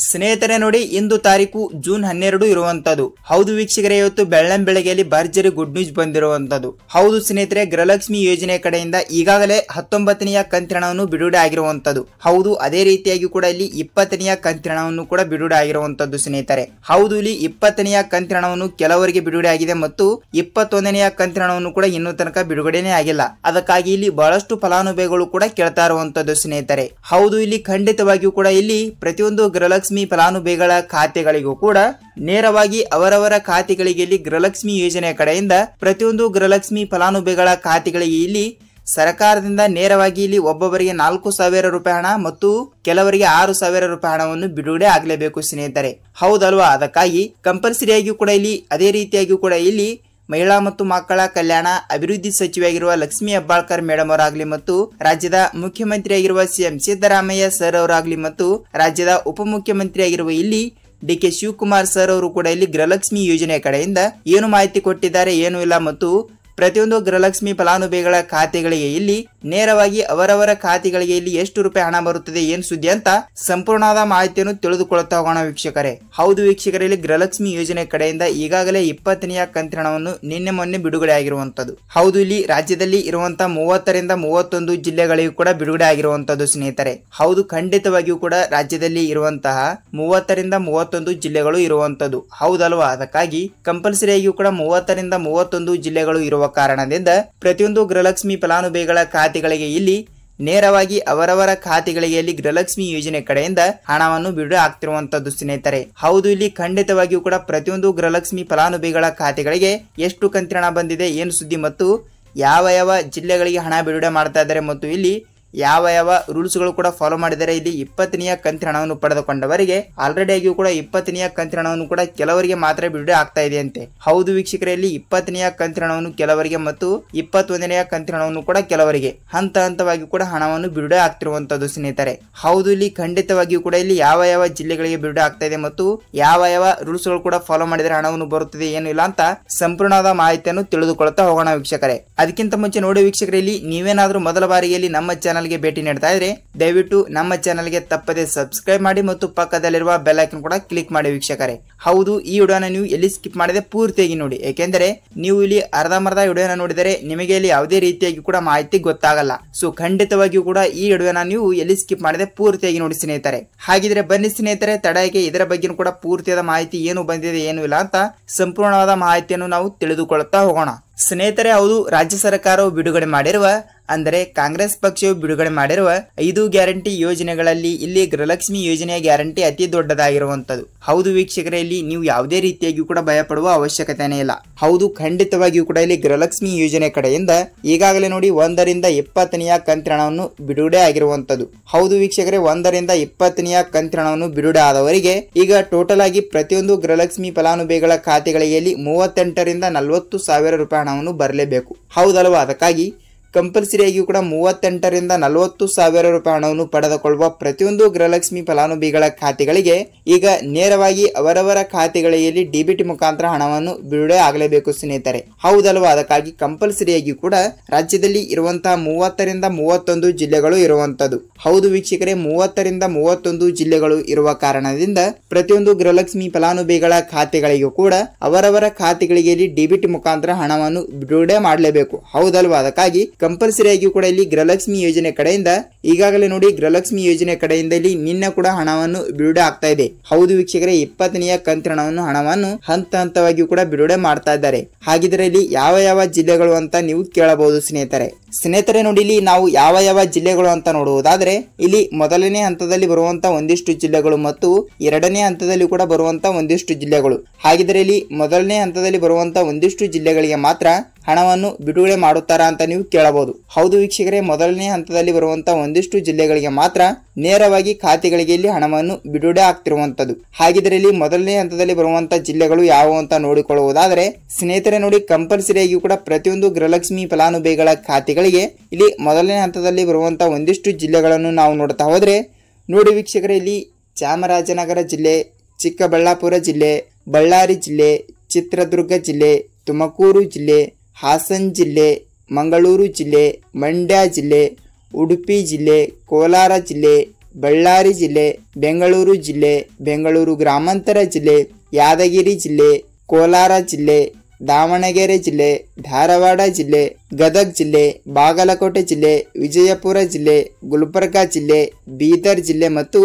ಸ್ನೇಹಿತರೆ ನೋಡಿ, ಇಂದು ತಾರೀಕು ಜೂನ್ 12 ಇರುವಂತದ್ದು. ಹೌದು ವೀಕ್ಷಕರೇ, ಇವತ್ತು ಬೆಳ್ಳಂಬೆಳಗ್ಗೆಯಲ್ಲಿ ಭರ್ಜರಿ ಗುಡ್ ನ್ಯೂಸ್ ಬಂದಿರುವಂತದ್ದು. ಹೌದು ಸ್ನೇಹಿತರೆ, ಗೃಹಲಕ್ಷ್ಮಿ ಯೋಜನೆ ಕಡೆಯಿಂದ ಈಗಾಗಲೇ 19ನೆಯ ಕಂತಿನವನ್ನು ಬಿಡುಗಡೆ ಆಗಿರುವಂತದ್ದು. ಹೌದು, ಅದೇ ರೀತಿಯಾಗಿ ಕೂಡ ಇಲ್ಲಿ 20ನೆಯ ಕಂತಿನವನ್ನು ಕೂಡ ಬಿಡುಗಡೆ ಆಗಿರುವಂತದ್ದು ಸ್ನೇಹಿತರೆ. ಹೌದು, ಇಲ್ಲಿ 20ನೆಯ ಕಂತಿನವನ್ನು ಕೆಲವರಿಗೆ ಬಿಡುಗಡೆ ಆಗಿದೆ ಮತ್ತು 21ನೆಯ ಕಂತಿನವನ್ನು ಕೂಡ ಇನ್ನೂ ತನಕ ಬಿಡುಗಡೆನೇ ಆಗಿಲ್ಲ. ಅದಕ್ಕಾಗಿ ಇಲ್ಲಿ ಬಹಳಷ್ಟು ಫಲಾನುಭವಿಗಳು ಕೂಡ ಕೇಳ್ತಾ ಇರುವಂತದ್ದು ಸ್ನೇಹಿತರೆ. ಹೌದು, ಇಲ್ಲಿ ಖಂಡಿತವಾಗಿಯೂ ಕೂಡ ಇಲ್ಲಿ ಪ್ರತಿಯೊಂದು ಗೃಹಲಕ್ಷ್ಮಿ ಫಲಾನುಭವಿಗಳ ಖಾತೆಗಳಿಗೂ ಕೂಡ ನೇರವಾಗಿ ಅವರವರ ಖಾತೆಗಳಿಗೆ ಇಲ್ಲಿ ಗೃಹಲಕ್ಷ್ಮಿ ಯೋಜನೆ ಕಡೆಯಿಂದ ಪ್ರತಿಯೊಂದು ಗೃಹಲಕ್ಷ್ಮಿ ಫಲಾನುಭವಿಗಳ ಖಾತೆಗಳಿಗೆ ಇಲ್ಲಿ ಸರ್ಕಾರದಿಂದ ನೇರವಾಗಿ ಇಲ್ಲಿ ಒಬ್ಬೊಬ್ಬರಿಗೆ 4,000 ರೂಪಾಯಿ ಹಣ ಮತ್ತು ಕೆಲವರಿಗೆ 6,000 ರೂಪಾಯಿ ಹಣವನ್ನು ಬಿಡುಗಡೆ ಆಗಲೇಬೇಕು ಸ್ನೇಹಿತರೆ. ಹೌದಲ್ವಾ? ಅದಕ್ಕಾಗಿ ಕಂಪಲ್ಸರಿಯಾಗಿಯೂ ಕೂಡ ಇಲ್ಲಿ ಅದೇ ರೀತಿಯಾಗಿಯೂ ಕೂಡ ಇಲ್ಲಿ ಮಹಿಳಾ ಮತ್ತು ಮಕ್ಕಳ ಕಲ್ಯಾಣ ಅಭಿವೃದ್ಧಿ ಸಚಿವೆಯಾಗಿರುವ ಲಕ್ಷ್ಮೀ ಹೆಬ್ಬಾಳ್ಕರ್ ಮೇಡಮ್ ಅವರಾಗ್ಲಿ ಮತ್ತು ರಾಜ್ಯದ ಮುಖ್ಯಮಂತ್ರಿಯಾಗಿರುವ ಸಿಎಂ ಸಿದ್ದರಾಮಯ್ಯ ಸರ್ ಅವರಾಗ್ಲಿ ಮತ್ತು ರಾಜ್ಯದ ಉಪಮುಖ್ಯಮಂತ್ರಿಯಾಗಿರುವ ಇಲ್ಲಿ ಡಿ.ಕೆ. ಶಿವಕುಮಾರ್ ಸರ್ ಅವರು ಕೂಡ ಇಲ್ಲಿ ಗೃಹಲಕ್ಷ್ಮಿ ಯೋಜನೆ ಕಡೆಯಿಂದ ಏನು ಮಾಹಿತಿ ಕೊಟ್ಟಿದ್ದಾರೆ, ಏನು ಇಲ್ಲ ಮತ್ತು ಪ್ರತಿಯೊಂದು ಗೃಹಲಕ್ಷ್ಮಿ ಫಲಾನುಭವಿಗಳ ಖಾತೆಗಳಿಗೆ ಇಲ್ಲಿ ನೇರವಾಗಿ ಅವರವರ ಖಾತೆಗಳಿಗೆ ಇಲ್ಲಿ ಎಷ್ಟು ರೂಪಾಯಿ ಹಣ ಬರುತ್ತದೆ, ಏನ್ ಸುದ್ದಿ ಅಂತ ಸಂಪೂರ್ಣವಾದ ಮಾಹಿತಿಯನ್ನು ತಿಳಿದುಕೊಳ್ಳುತ್ತಾ ಹೋಗೋಣ ವೀಕ್ಷಕರೇ. ಹೌದು ವೀಕ್ಷಕರೇ, ಇಲ್ಲಿ ಗೃಹಲಕ್ಷ್ಮಿ ಯೋಜನೆ ಕಡೆಯಿಂದ ಈಗಾಗಲೇ 20ನೆಯ ಕಂತಿನವನ್ನು ನಿನ್ನೆ ಮೊನ್ನೆ ಬಿಡುಗಡೆ ಆಗಿರುವಂತದ್ದು. ಹೌದು, ಇಲ್ಲಿ ರಾಜ್ಯದಲ್ಲಿ ಇರುವಂತಹ 30ರಿಂದ 31 ಜಿಲ್ಲೆಗಳಿಗೂ ಕೂಡ ಬಿಡುಗಡೆ ಆಗಿರುವಂತದ್ದು ಸ್ನೇಹಿತರೆ. ಹೌದು, ಖಂಡಿತವಾಗಿಯೂ ಕೂಡ ರಾಜ್ಯದಲ್ಲಿ ಇರುವಂತಹ 30ರಿಂದ 31 ಜಿಲ್ಲೆಗಳು ಇರುವಂತದ್ದು. ಹೌದಲ್ವಾ? ಅದಕ್ಕಾಗಿ ಕಂಪಲ್ಸರಿಯಾಗಿಯೂ ಕೂಡ 30ರಿಂದ 31 ಜಿಲ್ಲೆಗಳು ಇರುವ ಕಾರಣದಿಂದ ಪ್ರತಿಯೊಂದು ಗೃಹಲಕ್ಷ್ಮಿ ಫಲಾನುಭವಿಗಳ ಖಾತೆಗಳಿಗೆ ಇಲ್ಲಿ ನೇರವಾಗಿ ಅವರವರ ಖಾತೆಗಳಿಗೆ ಇಲ್ಲಿ ಗೃಹಲಕ್ಷ್ಮಿ ಯೋಜನೆ ಕಡೆಯಿಂದ ಹಣವನ್ನು ಬಿಡುಗಡೆ ಆಗ್ತಿರುವಂತದ್ದು ಸ್ನೇಹಿತರೆ. ಹೌದು, ಇಲ್ಲಿ ಖಂಡಿತವಾಗಿಯೂ ಕೂಡ ಪ್ರತಿಯೊಂದು ಗೃಹಲಕ್ಷ್ಮಿ ಫಲಾನುಭವಿಗಳ ಖಾತೆಗಳಿಗೆ ಎಷ್ಟು ಕಂತಿನ ಹಣ ಬಂದಿದೆ, ಏನು ಸುದ್ದಿ ಮತ್ತು ಯಾವ ಜಿಲ್ಲೆಗಳಿಗೆ ಹಣ ಬಿಡುಗಡೆ ಮಾಡ್ತಾ ಇದ್ದಾರೆ ಮತ್ತು ಇಲ್ಲಿ ಯಾವ ರೂಲ್ಸ್ಗಳು ಕೂಡ ಫಾಲೋ ಮಾಡಿದರೆ ಇಲ್ಲಿ 20ನೆಯ ಕಂತಿನ ಹಣವನ್ನು ಪಡೆದುಕೊಂಡವರಿಗೆ ಆಲ್ರೆಡಿ ಆಗಿಯೂ ಕೂಡ 20ನೆಯ ಕಂತಿನ ಹಣವನ್ನು ಕೂಡ ಕೆಲವರಿಗೆ ಮಾತ್ರ ಬಿಡುಗಡೆ ಆಗ್ತಾ ಇದೆ ಅಂತೆ. ಹೌದು ವೀಕ್ಷಕರಲ್ಲಿ, 20ನೆಯ ಕಂತಿನ ಹಣವನ್ನು ಕೆಲವರಿಗೆ ಮತ್ತು 21ನೆಯ ಕಂತಿನ ಹಣವನ್ನು ಕೂಡ ಕೆಲವರಿಗೆ ಹಂತವಾಗಿ ಕೂಡ ಹಣವನ್ನು ಬಿಡುಗಡೆ ಆಗ್ತಿರುವಂತದ್ದು ಸ್ನೇಹಿತರೆ. ಹೌದು, ಇಲ್ಲಿ ಖಂಡಿತವಾಗಿಯೂ ಕೂಡ ಇಲ್ಲಿ ಯಾವ ಜಿಲ್ಲೆಗಳಿಗೆ ಬಿಡುಗಡೆ ಆಗ್ತಾ ಇದೆ ಮತ್ತು ಯಾವ ರೂಲ್ಸ್ಗಳು ಕೂಡ ಫಾಲೋ ಮಾಡಿದರೆ ಹಣವನ್ನು ಬರುತ್ತದೆ, ಏನು ಇಲ್ಲ ಅಂತ ಸಂಪೂರ್ಣವಾದ ಮಾಹಿತಿಯನ್ನು ತಿಳಿದುಕೊಳ್ತಾ ಹೋಗೋಣ ವೀಕ್ಷಕರೇ. ಅದಕ್ಕಿಂತ ಮುಂಚೆ ನೋಡಿ ವೀಕ್ಷಕರಲ್ಲಿ, ನೀವೇನಾದ್ರೂ ಮೊದಲ ಬಾರಿಗೆ ನಮ್ಮ ಚಾನಲ್ಗೆ ಭೇಟಿ ನೀಡ್ತಾ ಇದ್ರೆ ದಯವಿಟ್ಟು ನಮ್ಮ ಚಾನಲ್ಗೆ ತಪ್ಪದೆ ಸಬ್ಸ್ಕ್ರೈಬ್ ಮಾಡಿ ಮತ್ತು ಪಕ್ಕದಲ್ಲಿರುವ ಬೆಲ್ ಐಕಾನ್ ಕೂಡ ಕ್ಲಿಕ್ ಮಾಡಿ ವೀಕ್ಷಕರೇ. ಹೌದು, ಈ ವಿಡಿಯೋನ ನೀವು ಎಲ್ಲಿ ಸ್ಕಿಪ್ ಮಾಡದೆ ಪೂರ್ತಿಯಾಗಿ ನೋಡಿ, ಏಕೆಂದರೆ ನೀವು ಇಲ್ಲಿ ಅರ್ಧಂಬರ್ಧ ವಿಡಿಯೋನ ನೋಡಿದರೆ ನಿಮಗೆ ಇಲ್ಲಿ ಯಾವುದೇ ರೀತಿಯಾಗಿ ಕೂಡ ಮಾಹಿತಿ ಗೊತ್ತಾಗಲ್ಲ. ಸೊ ಖಂಡಿತವಾಗಿಯೂ ಕೂಡ ಈ ವಿಡಿಯೋನ ನೀವು ಎಲ್ಲಿ ಸ್ಕಿಪ್ ಮಾಡದೆ ಪೂರ್ತಿಯಾಗಿ ನೋಡಿ ಸ್ನೇಹಿತರೆ. ಹಾಗಿದ್ರೆ ಬನ್ನಿ ಸ್ನೇಹಿತರೆ, ತಡಕ್ಕೆ ಇದರ ಬಗ್ಗೆ ಕೂಡ ಪೂರ್ತಿಯಾದ ಮಾಹಿತಿ ಏನು ಬಂದಿದೆ, ಏನು ಇಲ್ಲ ಅಂತ ಸಂಪೂರ್ಣವಾದ ಮಾಹಿತಿಯನ್ನು ನಾವು ತಿಳಿದುಕೊಳ್ಳುತ್ತಾ ಹೋಗೋಣ ಸ್ನೇಹಿತರೆ. ಹೌದು, ರಾಜ್ಯ ಸರ್ಕಾರವು ಬಿಡುಗಡೆ ಮಾಡಿರುವ ಅಂದರೆ ಕಾಂಗ್ರೆಸ್ ಪಕ್ಷವು ಬಿಡುಗಡೆ ಮಾಡಿರುವ 5 ಗ್ಯಾರಂಟಿ ಯೋಜನೆಗಳಲ್ಲಿ ಇಲ್ಲಿ ಗೃಹಲಕ್ಷ್ಮಿ ಯೋಜನೆಯ ಗ್ಯಾರಂಟಿ ಅತಿ ದೊಡ್ಡದಾಗಿರುವಂತದ್ದು. ಹೌದು ವೀಕ್ಷಕರೇ, ಇಲ್ಲಿ ನೀವು ಯಾವುದೇ ರೀತಿಯಾಗಿ ಕೂಡ ಭಯಪಡುವ ಅವಶ್ಯಕತೆನೇ ಇಲ್ಲ. ಹೌದು, ಖಂಡಿತವಾಗಿಯೂ ಕೂಡ ಇಲ್ಲಿ ಗೃಹಲಕ್ಷ್ಮಿ ಯೋಜನೆ ಕಡೆಯಿಂದ ಈಗಾಗಲೇ ನೋಡಿ 1ರಿಂದ 20ನೆಯ ಕಂತಿನ ಹಣವನ್ನು ಬಿಡುಗಡೆ ಆಗಿರುವಂತದ್ದು. ಹೌದು ವೀಕ್ಷಕರೇ, 1ರಿಂದ 20ನೆಯ ಕಂತಿನ ಹಣವನ್ನು ಬಿಡುಗಡೆ ಆದವರಿಗೆ ಈಗ ಟೋಟಲ್ ಆಗಿ ಪ್ರತಿಯೊಂದು ಗೃಹಲಕ್ಷ್ಮಿ ಫಲಾನುಭವಿಗಳ ಖಾತೆಗಳಿಗೆ 38ರಿಂದ 40,000 ರೂಪಾಯಿ ಹಣವನ್ನು ಬರಲೇಬೇಕು. ಹೌದಲ್ವಾ? ಅದಕ್ಕಾಗಿ ಕಂಪಲ್ಸರಿಯಾಗಿಯೂ ಕೂಡ 38ರಿಂದ 40,000 ರೂಪಾಯಿ ಹಣವನ್ನು ಪಡೆದುಕೊಳ್ಳುವ ಪ್ರತಿಯೊಂದು ಗೃಹಲಕ್ಷ್ಮಿ ಫಲಾನುಭವಿಗಳ ಖಾತೆಗಳಿಗೆ ಈಗ ನೇರವಾಗಿ ಅವರವರ ಖಾತೆಗಳಲ್ಲಿ ಡಿಬಿಟಿ ಮುಖಾಂತರ ಹಣವನ್ನು ಬಿಡುಗಡೆ ಆಗಲೇಬೇಕು ಸ್ನೇಹಿತರೆ. ಹೌದಲ್ವಾ? ಅದಕ್ಕಾಗಿ ಕಂಪಲ್ಸರಿಯಾಗಿ ಕೂಡ ರಾಜ್ಯದಲ್ಲಿ ಇರುವಂತಹ 30ರಿಂದ 31 ಜಿಲ್ಲೆಗಳು ಇರುವಂತದ್ದು. ಹೌದು ವೀಕ್ಷಕರೇ, 30ರಿಂದ 31 ಜಿಲ್ಲೆಗಳು ಇರುವ ಕಾರಣದಿಂದ ಪ್ರತಿಯೊಂದು ಗೃಹಲಕ್ಷ್ಮಿ ಫಲಾನುಭವಿಗಳ ಖಾತೆಗಳಿಗೂ ಕೂಡ ಅವರವರ ಖಾತೆಗಳಿಗೆ ಡಿಬಿಟಿ ಮುಖಾಂತರ ಹಣವನ್ನು ಬಿಡುಗಡೆ ಮಾಡಲೇಬೇಕು. ಹೌದಲ್ವಾ? ಅದಕ್ಕಾಗಿ ಕಂಪಲ್ಸರಿಯಾಗಿ ಕೂಡ ಇಲ್ಲಿ ಗೃಹಲಕ್ಷ್ಮಿ ಯೋಜನೆ ಕಡೆಯಿಂದ ಈಗಾಗಲೇ ನೋಡಿ ಗೃಹಲಕ್ಷ್ಮಿ ಯೋಜನೆ ಕಡೆಯಿಂದ ಇಲ್ಲಿ ನಿನ್ನೆ ಕೂಡ ಹಣವನ್ನು ಬಿಡುಗಡೆ ಆಗ್ತಾ ಇದೆ. ಹೌದು ವೀಕ್ಷಕರೇ, 20ನೆಯ ಕಂತಿನ ಹಣವನ್ನು ಹಂತವಾಗಿ ಕೂಡ ಬಿಡುಗಡೆ ಮಾಡ್ತಾ ಇದ್ದಾರೆ. ಹಾಗಿದ್ರೆ ಇಲ್ಲಿ ಯಾವ ಜಿಲ್ಲೆಗಳು ಅಂತ ನೀವು ಕೇಳಬಹುದು ಸ್ನೇಹಿತರೆ. ನೋಡಿ, ಇಲ್ಲಿ ನಾವು ಯಾವ ಜಿಲ್ಲೆಗಳು ಅಂತ ನೋಡುವುದಾದ್ರೆ ಇಲ್ಲಿ ಮೊದಲನೇ ಹಂತದಲ್ಲಿ ಬರುವಂತ ಒಂದಿಷ್ಟು ಜಿಲ್ಲೆಗಳು ಮತ್ತು 2ನೇ ಹಂತದಲ್ಲಿ ಕೂಡ ಬರುವಂತ ಒಂದಿಷ್ಟು ಜಿಲ್ಲೆಗಳು. ಹಾಗಿದ್ರೆ ಇಲ್ಲಿ ಮೊದಲನೇ ಹಂತದಲ್ಲಿ ಬರುವಂತ ಒಂದಿಷ್ಟು ಜಿಲ್ಲೆಗಳಿಗೆ ಮಾತ್ರ ಹಣವನ್ನು ಬಿಡುಗಡೆ ಮಾಡುತ್ತಾರಾ ಅಂತ ನೀವು ಕೇಳಬಹುದು. ಹೌದು ವೀಕ್ಷಕರೇ, ಮೊದಲನೇ ಹಂತದಲ್ಲಿ ಬರುವಂತಹ ಒಂದಿಷ್ಟು ಜಿಲ್ಲೆಗಳಿಗೆ ಮಾತ್ರ ನೇರವಾಗಿ ಖಾತೆಗಳಿಗೆ ಇಲ್ಲಿ ಹಣವನ್ನು ಬಿಡುಗಡೆ ಆಗ್ತಿರುವಂತದ್ದು. ಹಾಗಿದ್ರೆ ಇಲ್ಲಿ ಮೊದಲನೇ ಹಂತದಲ್ಲಿ ಬರುವಂತಹ ಜಿಲ್ಲೆಗಳು ಯಾವುವು ಅಂತ ನೋಡಿಕೊಳ್ಳುವುದಾದರೆ ಸ್ನೇಹಿತರೆ ನೋಡಿ, ಕಂಪಲ್ಸರಿಯಾಗಿ ಕೂಡ ಪ್ರತಿಯೊಂದು ಗೃಹಲಕ್ಷ್ಮಿ ಫಲಾನುಭವಿಗಳ ಖಾತೆಗಳಿಗೆ ಇಲ್ಲಿ ಮೊದಲನೇ ಹಂತದಲ್ಲಿ ಬರುವಂತಹ ಒಂದಿಷ್ಟು ಜಿಲ್ಲೆಗಳನ್ನು ನಾವು ನೋಡ್ತಾ ಹೋದ್ರೆ ನೋಡಿ ವೀಕ್ಷಕರೇ, ಇಲ್ಲಿ ಚಾಮರಾಜನಗರ ಜಿಲ್ಲೆ, ಚಿಕ್ಕಬಳ್ಳಾಪುರ ಜಿಲ್ಲೆ, ಬಳ್ಳಾರಿ ಜಿಲ್ಲೆ, ಚಿತ್ರದುರ್ಗ ಜಿಲ್ಲೆ, ತುಮಕೂರು ಜಿಲ್ಲೆ, ಹಾಸನ ಜಿಲ್ಲೆ, ಮಂಗಳೂರು ಜಿಲ್ಲೆ, ಮಂಡ್ಯ ಜಿಲ್ಲೆ, ಉಡುಪಿ ಜಿಲ್ಲೆ, ಕೋಲಾರ ಜಿಲ್ಲೆ, ಬಳ್ಳಾರಿ ಜಿಲ್ಲೆ, ಬೆಂಗಳೂರು ಜಿಲ್ಲೆ, ಬೆಂಗಳೂರು ಗ್ರಾಮಾಂತರ ಜಿಲ್ಲೆ, ಯಾದಗಿರಿ ಜಿಲ್ಲೆ, ಕೋಲಾರ ಜಿಲ್ಲೆ, ದಾವಣಗೆರೆ ಜಿಲ್ಲೆ, ಧಾರವಾಡ ಜಿಲ್ಲೆ, ಗದಗ ಜಿಲ್ಲೆ, ಬಾಗಲಕೋಟೆ ಜಿಲ್ಲೆ, ವಿಜಯಪುರ ಜಿಲ್ಲೆ, ಗುಲ್ಬರ್ಗಾ ಜಿಲ್ಲೆ, ಬೀದರ್ ಜಿಲ್ಲೆ ಮತ್ತು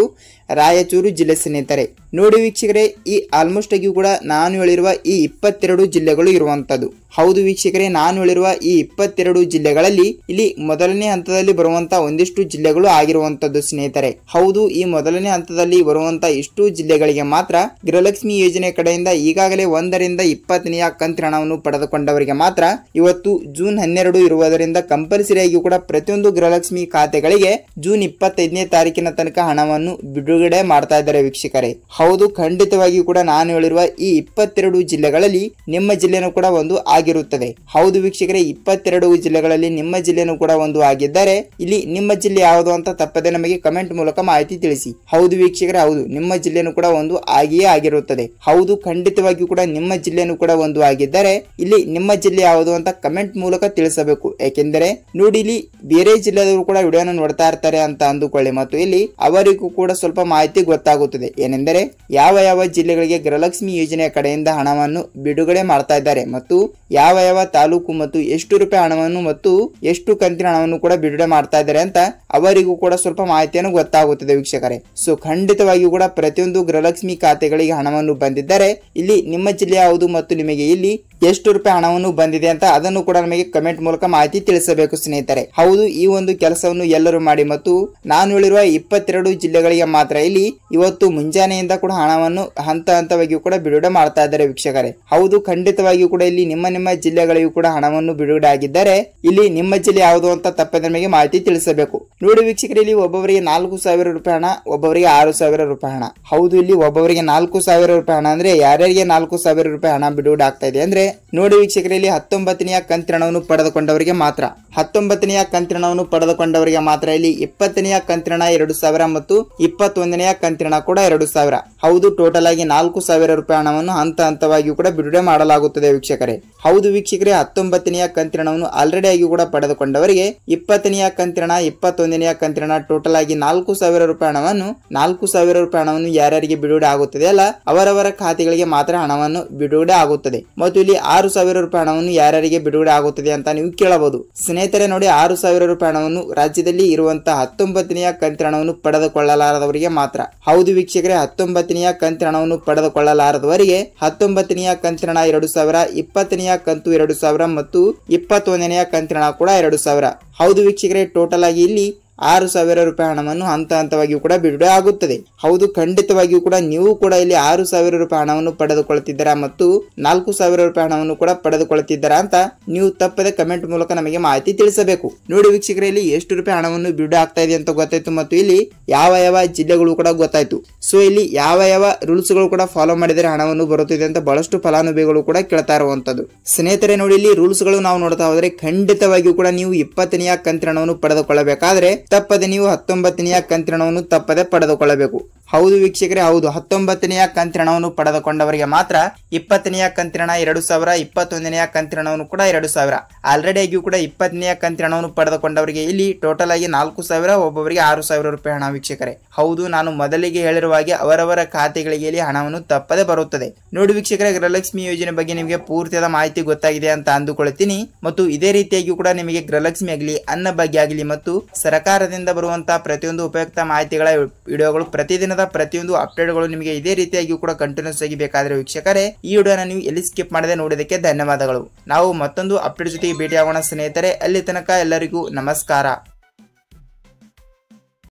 ರಾಯಚೂರು ಜಿಲ್ಲೆ ಸ್ನೇಹಿತರೆ. ನೋಡಿ ವೀಕ್ಷಕರೇ, ಈ ಆಲ್ಮೋಸ್ಟ್ ಆಗಿ ಕೂಡ ನಾನು ಹೇಳಿರುವ ಈ 22 ಜಿಲ್ಲೆಗಳು ಇರುವಂತದ್ದು. ಹೌದು ವೀಕ್ಷಕರೇ, ನಾನು ಹೇಳಿರುವ ಈ 22 ಜಿಲ್ಲೆಗಳಲ್ಲಿ ಇಲ್ಲಿ ಮೊದಲನೇ ಹಂತದಲ್ಲಿ ಬರುವಂತ ಒಂದಿಷ್ಟು ಜಿಲ್ಲೆಗಳು ಆಗಿರುವಂತದ್ದು ಸ್ನೇಹಿತರೆ. ಹೌದು, ಈ ಮೊದಲನೇ ಹಂತದಲ್ಲಿ ಬರುವಂತ ಇಷ್ಟು ಜಿಲ್ಲೆಗಳಿಗೆ ಮಾತ್ರ ಗೃಹಲಕ್ಷ್ಮಿ ಯೋಜನೆ ಕಡೆಯಿಂದ ಈಗಾಗಲೇ 1 ರಿಂದ 20ನೇ ಕಂತಿನ ಹಣವನ್ನು ಪಡೆದುಕೊಂಡವರಿಗೆ ಮಾತ್ರ ಇವತ್ತು ಜೂನ್ 12 ಇರುವುದರಿಂದ ಕಂಪಲ್ಸರಿಯಾಗಿ ಕೂಡ ಪ್ರತಿಯೊಂದು ಗೃಹಲಕ್ಷ್ಮಿ ಖಾತೆಗಳಿಗೆ ಜೂನ್ 25ನೇ ತಾರೀಕಿನ ತನಕ ಹಣವನ್ನು ಬಿಡುಗಡೆ ಮಾಡ್ತಾ ಇದ್ದಾರೆ ವೀಕ್ಷಕರೇ. ಹೌದು, ಖಂಡಿತವಾಗಿ ಕೂಡ ನಾನು ಹೇಳಿರುವ ಈ 22 ಜಿಲ್ಲೆಗಳಲ್ಲಿ ನಿಮ್ಮ ಜಿಲ್ಲೆನೂ ಕೂಡ ಒಂದು ಆಗಿರುತ್ತದೆ. ಹೌದು ವೀಕ್ಷಕರೇ, 22 ಜಿಲ್ಲೆಗಳಲ್ಲಿ ನಿಮ್ಮ ಜಿಲ್ಲೆನೂ ಕೂಡ ಒಂದು ಆಗಿದ್ದರೆ ಇಲ್ಲಿ ನಿಮ್ಮ ಜಿಲ್ಲೆ ಯಾವುದು ಅಂತ ತಪ್ಪದೆ ನಮಗೆ ಕಮೆಂಟ್ ಮೂಲಕ ಮಾಹಿತಿ ತಿಳಿಸಿ. ಹೌದು ವೀಕ್ಷಕರೇ, ಹೌದು, ನಿಮ್ಮ ಜಿಲ್ಲೆನೂ ಕೂಡ ಒಂದು ಆಗಿಯೇ ಆಗಿರುತ್ತದೆ. ಹೌದು, ಖಂಡಿತವಾಗಿಯೂ ಕೂಡ ನಿಮ್ಮ ಜಿಲ್ಲೆನೂ ಕೂಡ ಒಂದು ಆಗಿದ್ದರೆ ಇಲ್ಲಿ ನಿಮ್ಮ ಜಿಲ್ಲೆ ಯಾವುದು ಅಂತ ಕಮೆಂಟ್ ಮೂಲಕ ತಿಳಿಸಬೇಕು. ಯಾಕೆಂದರೆ ನೋಡಿ, ಇಲ್ಲಿ ಬೇರೆ ಜಿಲ್ಲೆದವರು ಕೂಡ ವಿಡಿಯೋನ ನೋಡ್ತಾ ಇರ್ತಾರೆ ಅಂತ ಅಂದುಕೊಳ್ಳಿ ಮತ್ತು ಇಲ್ಲಿ ಅವರಿಗೂ ಕೂಡ ಸ್ವಲ್ಪ ಮಾಹಿತಿ ಗೊತ್ತಾಗುತ್ತದೆ. ಏನೆಂದರೆ ಯಾವ ಯಾವ ಜಿಲ್ಲೆಗಳಿಗೆ ಗೃಹಲಕ್ಷ್ಮಿ ಯೋಜನೆಯ ಕಡೆಯಿಂದ ಹಣವನ್ನು ಬಿಡುಗಡೆ ಮಾಡ್ತಾ ಇದ್ದಾರೆ ಮತ್ತು ಯಾವ ಯಾವ ತಾಲೂಕು ಮತ್ತು ಎಷ್ಟು ರೂಪಾಯಿ ಹಣವನ್ನು ಮತ್ತು ಎಷ್ಟು ಕಂತಿನ ಹಣವನ್ನು ಕೂಡ ಬಿಡುಗಡೆ ಮಾಡ್ತಾ ಇದ್ದಾರೆ ಅಂತ ಅವರಿಗೂ ಕೂಡ ಸ್ವಲ್ಪ ಮಾಹಿತಿಯನ್ನು ಗೊತ್ತಾಗುತ್ತದೆ ವೀಕ್ಷಕರೇ. ಸೊ ಖಂಡಿತವಾಗಿಯೂ ಕೂಡ ಪ್ರತಿಯೊಂದು ಗೃಹಲಕ್ಷ್ಮಿ ಖಾತೆಗಳಿಗೆ ಹಣವನ್ನು ಬಂದಿದ್ದರೆ ಇಲ್ಲಿ ನಿಮ್ಮ ಜಿಲ್ಲೆ ಯಾವುದು ಮತ್ತು ನಿಮಗೆ ಇಲ್ಲಿ ಎಷ್ಟು ರೂಪಾಯಿ ಹಣವನ್ನು ಬಂದಿದೆ ಅಂತ ಅದನ್ನು ಕೂಡ ನಮಗೆ ಕಮೆಂಟ್ ಮೂಲಕ ಮಾಹಿತಿ ತಿಳಿಸಬೇಕು ಸ್ನೇಹಿತರೆ. ಹೌದು, ಈ ಒಂದು ಕೆಲಸವನ್ನು ಎಲ್ಲರೂ ಮಾಡಿ ಮತ್ತು ನಾನು ಹೇಳಿರುವ 22 ಜಿಲ್ಲೆಗಳಿಗೆ ಮಾತ್ರ ಇಲ್ಲಿ ಇವತ್ತು ಮುಂಜಾನೆಯಿಂದ ಕೂಡ ಹಣವನ್ನು ಹಂತ ಹಂತವಾಗಿಯೂ ಕೂಡ ಬಿಡುಗಡೆ ಮಾಡ್ತಾ ಇದ್ದಾರೆ ವೀಕ್ಷಕರೇ. ಹೌದು, ಖಂಡಿತವಾಗಿಯೂ ಕೂಡ ಇಲ್ಲಿ ನಿಮ್ಮ ನಿಮ್ಮ ಜಿಲ್ಲೆಗಳಿಗೂ ಕೂಡ ಹಣವನ್ನು ಬಿಡುಗಡೆ ಆಗಿದ್ದರೆ ಇಲ್ಲಿ ನಿಮ್ಮ ಜಿಲ್ಲೆ ಯಾವುದು ಅಂತ ತಪ್ಪದೆ ನಮಗೆ ಮಾಹಿತಿ ತಿಳಿಸಬೇಕು. ನೋಡಿ ವೀಕ್ಷಕರೇ, ಇಲ್ಲಿ ಒಬ್ಬೊಬ್ಬರಿಗೆ 4,000 ರೂಪಾಯಿ ಹಣ, ಒಬ್ಬೊಬ್ಬರಿಗೆ 6,000 ರೂಪಾಯಿ ಹಣ. ಹೌದು, ಇಲ್ಲಿ ಒಬ್ಬೊಬ್ಬರಿಗೆ 4,000 ರೂಪಾಯಿ ಹಣ ಅಂದ್ರೆ ಯಾರ್ಯಾರಿಗೆ 4,000 ರೂಪಾಯಿ ಹಣ ಬಿಡುಗಡೆ ಆಗ್ತಾ ಇದೆ ಅಂದ್ರೆ ನೋಡಿ ವೀಕ್ಷಕರೇ, ಇಲ್ಲಿ 19ನೇ ಕಂತಿನ ಹಣವನ್ನು ಪಡೆದುಕೊಂಡವರಿಗೆ ಮಾತ್ರ 19ನೇ ಕಂತಿನ ಹಣವನ್ನು ಪಡೆದುಕೊಂಡವರಿಗೆ ಮಾತ್ರ ಇಲ್ಲಿ 20ನೇ ಕಂತಿನ ಹಣ 2,000 ಮತ್ತು 21ನೇ ಕಂತಿನ ಹಣ ಕೂಡ 2,000. ಹೌದು, ಟೋಟಲ್ ಆಗಿ 4,000 ರೂಪಾಯಿ ಹಣವನ್ನು ಹಂತ ಹಂತವಾಗಿ ಕೂಡ ಬಿಡುಗಡೆ ಮಾಡಲಾಗುತ್ತದೆ ವೀಕ್ಷಕರೇ. ಹೌದು ವೀಕ್ಷಕರೇ, 19ನೇ ಕಂತಿನ ಹಣವನ್ನು ಆಲ್ರೆಡಿ ಆಗಿ ಕೂಡ ಪಡೆದುಕೊಂಡವರಿಗೆ 20ನೇ ಕಂತಿನ ಹಣ 21ನೇ ಕಂತಿನ ಹಣ ಟೋಟಲ್ ಆಗಿ 4,000 ರೂಪಾಯಿ ಹಣವನ್ನು 4,000 ರೂಪಾಯಿ ಹಣವನ್ನು ಯಾರ್ಯಾರಿಗೆ ಬಿಡುಗಡೆ ಆಗುತ್ತದೆ ಅಲ್ಲ ಅವರವರ ಖಾತೆಗಳಿಗೆ ಮಾತ್ರ ಹಣವನ್ನು ಬಿಡುಗಡೆ ಆಗುತ್ತದೆ. ಮತ್ತು ಇಲ್ಲಿ 6,000 ರೂಪಾಯಿ ಹಣವನ್ನು ಯಾರ್ಯಾರಿಗೆ ಬಿಡುಗಡೆ ಆಗುತ್ತದೆ ಅಂತ ನೀವು ಕೇಳಬಹುದು ಸ್ನೇಹಿತರೆ. ನೋಡಿ, 6,000 ರೂಪಾಯಿ ಹಣವನ್ನು ರಾಜ್ಯದಲ್ಲಿ ಇರುವಂತಹ 19ನೇ ಕಂತಿನ ಹಣವನ್ನು ಪಡೆದುಕೊಳ್ಳಲಾರದವರಿಗೆ ಮಾತ್ರ. ಹೌದು ವೀಕ್ಷಕರೇ, 19ನೇ ಕಂತಿನ ಹಣವನ್ನು ಪಡೆದುಕೊಳ್ಳಲಾರದವರಿಗೆ 19ನೇ ಕಂತಿನ ಹಣ 2,000, 20ನೇ ಕಂತು 2,000 ಮತ್ತು 21ನೇ ಕಂತಿನ ಹಣ ಕೂಡ 2,000. ಹೌದು ವೀಕ್ಷಕರೇ, ಟೋಟಲ್ ಆಗಿ ಇಲ್ಲಿ 6,000 ರೂಪಾಯಿ ಹಣವನ್ನು ಹಂತ ಹಂತವಾಗಿಯೂ ಕೂಡ ಬಿಡುಗಡೆ ಆಗುತ್ತದೆ. ಹೌದು, ಖಂಡಿತವಾಗಿಯೂ ಕೂಡ ನೀವು ಕೂಡ ಇಲ್ಲಿ 6,000 ರೂಪಾಯಿ ಹಣವನ್ನು ಪಡೆದುಕೊಳ್ಳುತ್ತಿದ್ದೀರಾ ಮತ್ತು 4,000 ರೂಪಾಯಿ ಹಣವನ್ನು ಕೂಡ ಪಡೆದುಕೊಳ್ಳುತ್ತಿದ್ದೀರಾ ಅಂತ ನೀವು ತಪ್ಪದೆ ಕಮೆಂಟ್ ಮೂಲಕ ನಮಗೆ ಮಾಹಿತಿ ತಿಳಿಸಬೇಕು. ನೋಡಿ ವೀಕ್ಷಕರೇ, ಇಲ್ಲಿ ಎಷ್ಟು ರೂಪಾಯಿ ಹಣವನ್ನು ಬಿಡುಗಡೆ ಆಗ್ತಾ ಇದೆ ಅಂತ ಗೊತ್ತಾಯ್ತು ಮತ್ತು ಇಲ್ಲಿ ಯಾವ ಯಾವ ಜಿಲ್ಲೆಗಳು ಕೂಡ ಗೊತ್ತಾಯ್ತು. ಸೊ ಇಲ್ಲಿ ಯಾವ ಯಾವ ರೂಲ್ಸ್ ಗಳು ಕೂಡ ಫಾಲೋ ಮಾಡಿದರೆ ಹಣವನ್ನು ಬರುತ್ತಿದೆ ಅಂತ ಬಹಳಷ್ಟು ಫಲಾನುಭವಿಗಳು ಕೂಡ ಕೇಳ್ತಾ ಇರುವಂತದ್ದು ಸ್ನೇಹಿತರೆ. ನೋಡಿ, ಇಲ್ಲಿ ರೂಲ್ಸ್ ಗಳು ನಾವು ನೋಡ್ತಾ ಹೋದ್ರೆ ಖಂಡಿತವಾಗಿಯೂ ಕೂಡ ನೀವು 20ನೇ ಕಂತಿನ ಹಣವನ್ನು ಪಡೆದುಕೊಳ್ಳಬೇಕಾದ್ರೆ ತಪ್ಪದೆ ನೀವು 19ನೇ ಕಂತಿನ ಹಣವನ್ನು ತಪ್ಪದೆ ಪಡೆದುಕೊಳ್ಳಬೇಕು. ಹೌದು ವೀಕ್ಷಕರೇ, ಹೌದು, 19ನೇ ಕಂತಿನ ಹಣವನ್ನು ಪಡೆದುಕೊಂಡವರಿಗೆ ಮಾತ್ರ 20ನೇ ಕಂತಿನ ಹಣ 2,000, 21ನೇ ಕಂತಿನ ಹಣವನ್ನು ಕೂಡ 2,000. ಆಲ್ರೆಡಿ ಆಗಿಯೂ ಕೂಡ 20ನೇ ಕಂತಿನ ಹಣವನ್ನು ಪಡೆದುಕೊಂಡವರಿಗೆ ಇಲ್ಲಿ ಟೋಟಲ್ ಆಗಿ 4,000, ಒಬ್ಬೊಬ್ಬರಿಗೆ 6,000 ರೂಪಾಯಿ ಹಣ ವೀಕ್ಷಕರೇ. ಹೌದು, ನಾನು ಮೊದಲಿಗೆ ಹೇಳಿರುವ ಹಾಗೆ ಅವರವರ ಖಾತೆಗಳಿಗೆ ಇಲ್ಲಿ ಹಣವನ್ನು ತಪ್ಪದೆ ಬರುತ್ತದೆ. ನೋಡಿ ವೀಕ್ಷಕರೇ, ಗೃಹಲಕ್ಷ್ಮಿ ಯೋಜನೆ ಬಗ್ಗೆ ನಿಮಗೆ ಪೂರ್ತಿಯಾದ ಮಾಹಿತಿ ಗೊತ್ತಾಗಿದೆ ಅಂತ ಅಂದುಕೊಳ್ಳುತ್ತೀನಿ ಮತ್ತು ಇದೇ ರೀತಿಯಾಗಿ ಕೂಡ ನಿಮಗೆ ಗೃಹಲಕ್ಷ್ಮಿ ಆಗಲಿ, ಅನ್ನ ಬಗ್ಗೆ ಆಗಲಿ ಮತ್ತು ಸರ್ಕಾರದಿಂದ ಬರುವಂತಹ ಪ್ರತಿಯೊಂದು ಉಪಯುಕ್ತ ಮಾಹಿತಿಗಳ ವಿಡಿಯೋಗಳು ಪ್ರತಿದಿನದ ಪ್ರತಿಯೊಂದು ಅಪ್ಡೇಟ್ಗಳು ನಿಮಗೆ ಇದೇ ರೀತಿಯಾಗಿ ಕೂಡ ಕಂಟಿನ್ಯೂಸ್ ಆಗಿ ಬೇಕಾದರೆ ವೀಕ್ಷಕರೇ ಈ ವಿಡಿಯೋನ ನೀವು ಎಲ್ಲಿ ಸ್ಕಿಪ್ ಮಾಡದೆ ನೋಡಿದಕ್ಕೆ ಧನ್ಯವಾದಗಳು. ನಾವು ಮತ್ತೊಂದು ಅಪ್ಡೇಟ್ ಜೊತೆಗೆ ಭೇಟಿಯಾಗೋಣ ಸ್ನೇಹಿತರೆ. ಅಲ್ಲಿ ತನಕ ಎಲ್ಲರಿಗೂ ನಮಸ್ಕಾರ.